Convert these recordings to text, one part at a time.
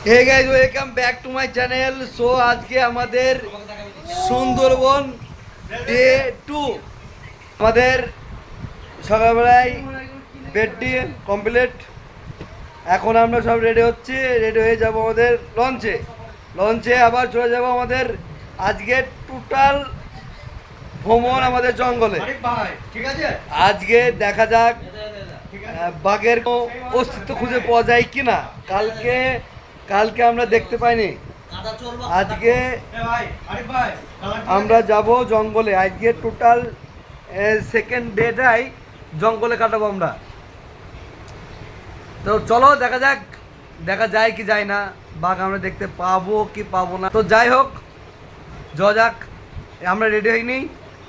Hey guys, welcome back to my channel. So আজকে আমাদের Sundarban day 2। আমাদের সকালবেলায় বেডটি কমপ্লিট। এখন আমরা সব রেডি হচ্ছি, রেডি হয়ে যাব আমাদের লঞ্চে আবার চলে যাব আমাদের আজকে টোটাল ভ্রমণ আমাদের জঙ্গলে। ঠিক আছে, আজকে দেখা যাক বাঘের অস্তিত্ব খুঁজে পাওয়া যায় কিনা। কালকে আমরা দেখতে পাইনি, আজকে আমরা যাব জঙ্গলে। আজকে টোটাল সেকেন্ড ডেটাই জঙ্গলে কাটাবো আমরা। তো চলো দেখা যায় কি যায় না, বাঘ আমরা দেখতে পাবো কি পাবো না। তো যাই হোক, যাক, আমরা রেডি হইনি,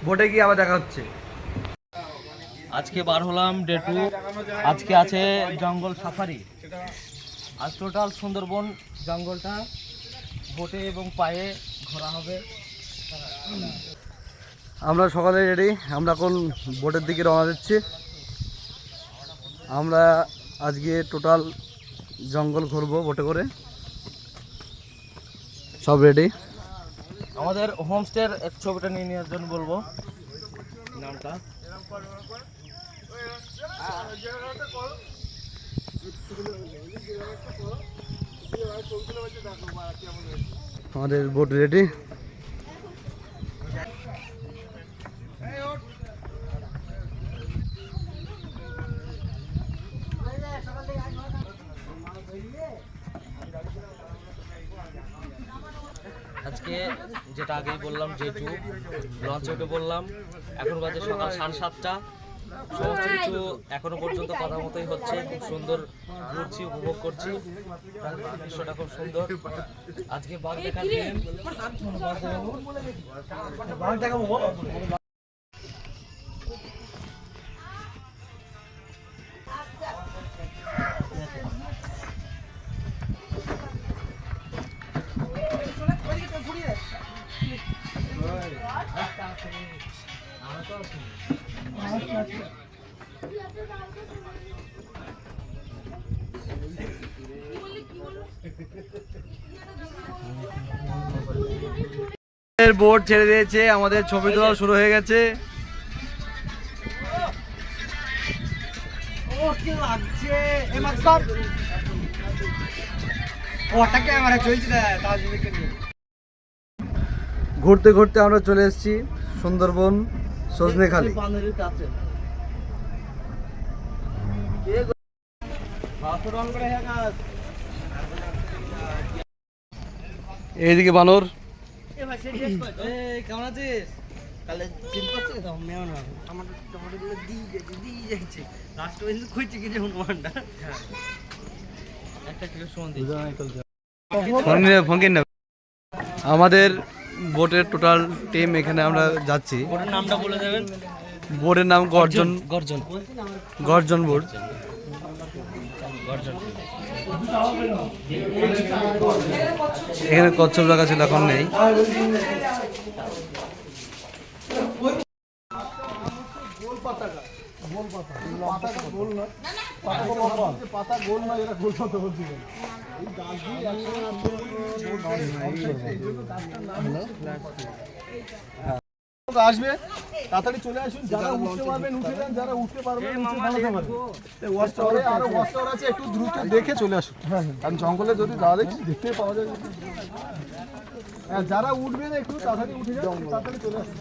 বোটে গিয়ে আবার দেখা হচ্ছে। আজকে বার হলাম ডে 2। আজকে আছে জঙ্গল সাফারি। আজ টোটাল সুন্দরবন জঙ্গলটা বোটে এবং পায়ে ঘোরা হবে। আমরা সকালে রেডি, আমরা এখন বোটের দিকে রওনা দিচ্ছি। আমরা আজকে টোটাল জঙ্গল ঘুরবো বোটে করে, সব রেডি। আমাদের হোমস্টের এক ছবিটা নিয়ে নেওয়ার জন্য বলবো নামটা। আমাদের বোট রেডি। আজকে যেটা আগেই বললাম ডে 2, লঞ্চে উঠে বললাম। এখন বাজে সকাল 7:30টা। সমস্ত কিছু এখনো পর্যন্ত কথা মতোই হচ্ছে। খুব সুন্দর ঘুরছি, উপভোগ করছি, দৃশ্যটা খুব সুন্দর। আজকে বাঘ দেখার দিন। বাঘ দেখাবো। বোট ছেড়ে দিয়েছে, আমাদের ছবি তোলা শুরু হয়ে গেছে। ঘুরতে ঘুরতে আমরা চলে এসেছি সুন্দরবন সজনেখালি। এইদিকে বানর। কেমন আছিস? কালে চিন করছে তো মেও না আমাদের গুলো দিয়ে যাচ্ছে লাস্ট পর্যন্ত খুঁজছে কি যেমন মান্ডা একটা কিলো সোন দিয়ে আমাদের বোটের টোটাল টিম এখানে আমরা যাচ্ছি। বোটের নামটা বলে দেবেন। বোটের নাম গর্জন বোট। এখানে কচ্ছপ রাখা ছিল, এখন নেই। আসবে তাড়াতাড়ি চলে আসুন, যারা উঠতে পারবেন উঠে যান, যারা উঠতে পারবেন ওয়াচ টাওয়ার আছে, একটু দ্রুত দেখে চলে আসুন। কারণ জঙ্গলে যদি যাওয়া দেখি দেখতে পাওয়া যায়। যারা উঠবেন একটু তাড়াতাড়ি উঠে যান, তাড়াতাড়ি চলে আসুন।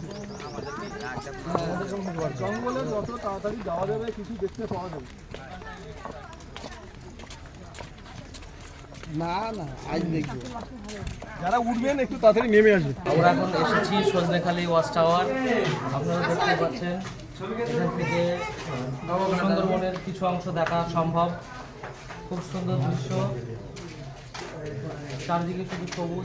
জঙ্গলে যত তাড়াতাড়ি যাওয়া যাবে কিছু দেখতে পাওয়া যাবে। না আজ দেখবো, যারা উঠবেন একটু তাড়াতাড়ি নেমে আসবে। আমরা এখন এসেছি সজনেখালি ওয়াচ টাওয়ার। আপনারা দেখতে পাচ্ছেন এখান থেকে সুন্দরবনের কিছু অংশ দেখা সম্ভব। খুব সুন্দর দৃশ্য, চারদিকে শুধু সবুজ।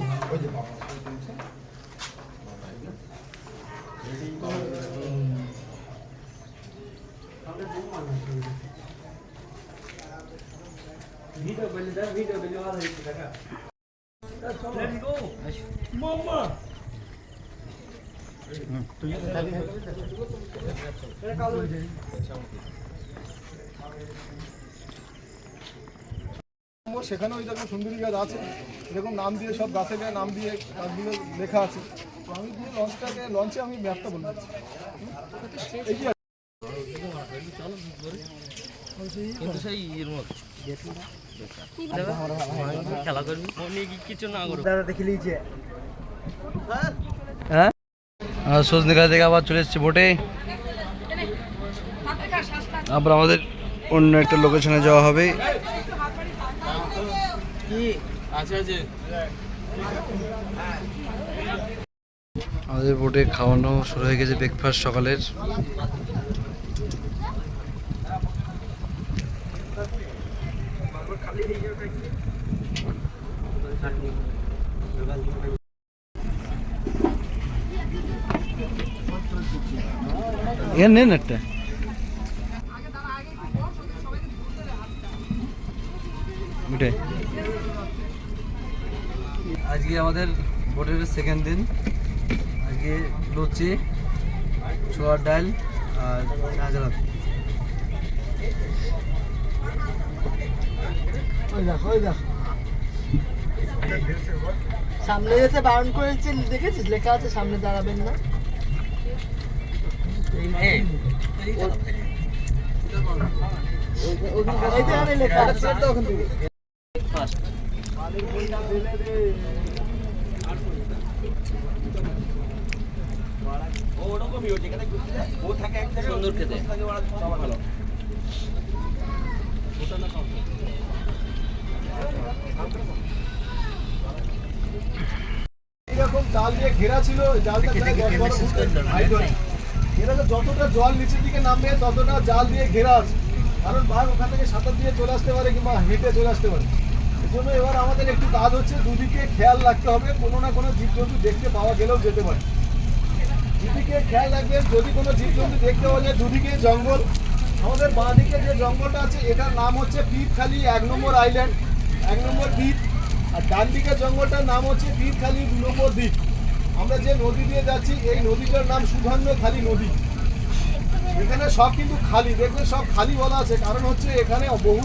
সেখানে ওই দেখুন সুন্দরী গাছ আছে, এরকম নাম দিয়ে সব গাছে গায়ে নাম দিয়ে গাছগুলো লেখা আছে। তো আমি দিয়ে লঞ্চে আমি ম্যাপটা বলে দিচ্ছি। এই যে কিন্তু সেই ইয়ের মতো খেলা করবি কিছু না করবি। হ্যাঁ, আর সজনেখা থেকে আবার চলে এসেছি বোটে। আবার আমাদের অন্য একটা লোকেশনে যাওয়া হবে। আমাদের বোটে খাওয়ানো শুরু হয়ে গেছে, ব্রেকফাস্ট সকালের। এর নেন একটা। আজকে আমাদের বোটের সেকেন্ড দিন। আজকে লুচি, ছোয়ার ডাল আর শাহজালাত। সামনে যেতে বারণ করেছে, দেখেছিস লেখা আছে সামনে দাঁড়াবেন না। লেখা আছে সুন্দর খেতে ভালো। এরকম জাল দিয়ে ঘেরা ছিল, জালটা এরকম যতটা জল নিচের দিকে নামবে ততটা জাল দিয়ে ঘেরা আছে, কারণ বাঘ ওখান থেকে সাঁতার দিয়ে চলে আসতে পারে কিংবা হেঁটে চলে আসতে পারে। এই জন্য এবার আমাদের একটু কাজ হচ্ছে, দুদিকে খেয়াল রাখতে হবে, কোনো না কোনো জীবজন্তু দেখতে পাওয়া গেলেও যেতে পারে। দুদিকে খেয়াল রাখবেন, যদি কোনো জীবজন্তু দেখতে পাওয়া যায়। দুদিকে জঙ্গল, আমাদের বাঁ দিকে যে জঙ্গলটা আছে এটার নাম হচ্ছে পীরখালি 1 নম্বর আইল্যান্ড, 1 নম্বর দ্বীপ। আর ডান দিকের জঙ্গলটার নাম হচ্ছে পীরখালি 2 নম্বর দ্বীপ। আমরা যে নদী দিয়ে যাচ্ছি এই নদীটার নাম সুধান্যখালী নদী। এখানে সব কিন্তু খালি, দেখবেন সব খালি বলা আছে, কারণ হচ্ছে এখানে বহু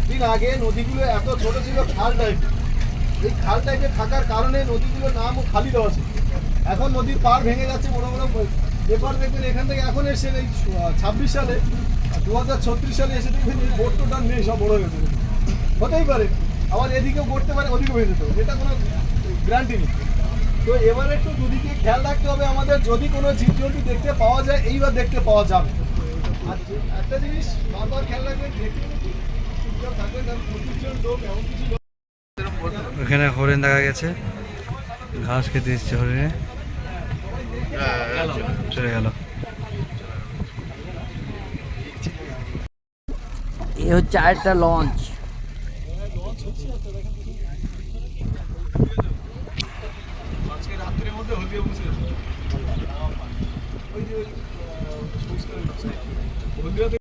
দিন আগে নদীগুলো এত ছোট ছিল, খাল টাইপ। এই খাল টাইপে থাকার কারণে নদীগুলোর নামও খালি দেওয়া আছে। এখন নদীর পাড় ভেঙে যাচ্ছে, বড় বড় পেপার দেখবেন এখান থেকে এখন এসে এই 26 সালে 2036 সালে এসে দেখবেন এই বোটটা নেই, সব বড় হয়ে গেছে। হতেই পারে আবার এদিকেও করতে পারে, ওদিকেও হয়ে যেতে পারে, এটা কোনো গ্যারান্টি নেই। তো এবার একটু দুদিকে খেয়াল রাখতে হবে আমাদের, যদি কোনো জীবজন্তু দেখতে পাওয়া যায় এইবার দেখতে পাওয়া যাবে। আর একটা জিনিস বারবার খেয়াল রাখবেন, ওখানে হরিণ দেখা গেছে, ঘাস খেতে এসছে হরিণে, চলে গেল। এই হচ্ছে আরেকটা লঞ্চ। আজকে রাত্রের মধ্যে হলদিয়া বসে ওই যে হলদিয়া